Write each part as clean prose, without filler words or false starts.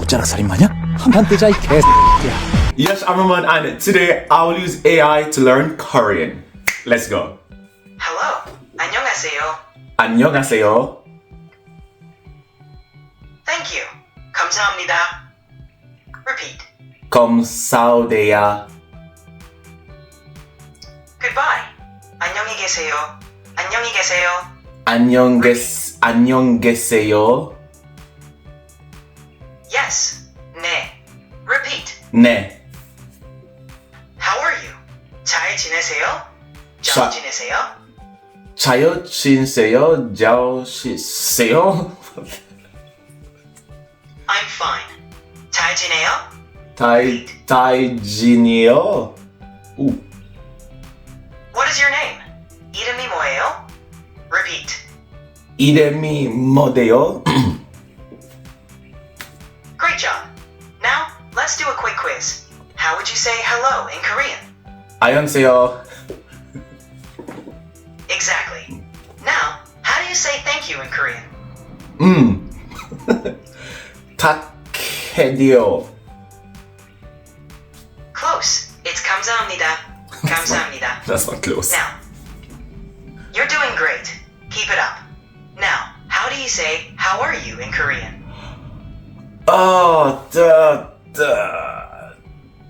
손가락 살인마냐? 한판 뜨자 이 개새끼야. Yes, I'm Roman, and today I will use AI to learn Korean. Let's go. Hello. 안녕하세요. 안녕하세요. Thank you. 감사합니다. Repeat. 감사합니다. Goodbye. 안녕히 계세요. 안녕히 계세요. 안녕 계세요. Yes. 네. Repeat. 네. How are you? 잘 지내세요? 자- 잘 지내세요? 잘 지내세요? I'm fine. 잘 지내요? 잘 지내요? 오. What is your name? 이름이 뭐예요? Repeat. 이름이 뭐예요? Great job. Now, let's do a quick quiz. How would you say hello in Korean? 안녕하세요. Exactly. Now, how do you say thank you in Korean? 탁해디오. Close. It's 감사합니다. 감사합니다. That's not close. Now, you're doing great. Keep it up. Now, how do you say how are you in Korean?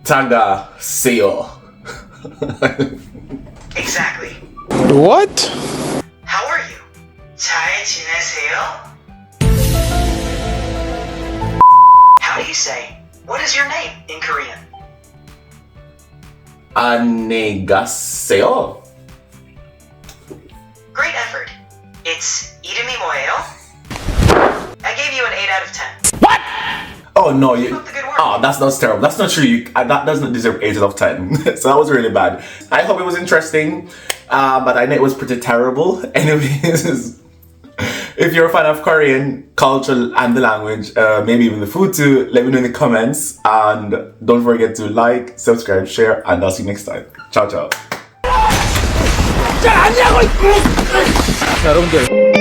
다가세요. Exactly. What? How are you? 잘 지내세요? How do you say what is your name in Korean? 안녕하세요. Great effort. It's 이름이 뭐예요? I gave you an 8 out of 10. Oh no, you. Keep up the good work. Oh, that's terrible. That's not true. That doesn't deserve 8 out of 10. So that was really bad. I hope it was interesting, but I know it was pretty terrible. Anyways, if you're a fan of Korean culture and the language, maybe even the food too, let me know in the comments. And don't forget to like, subscribe, share, and I'll see you next time. Ciao, ciao. 여러분들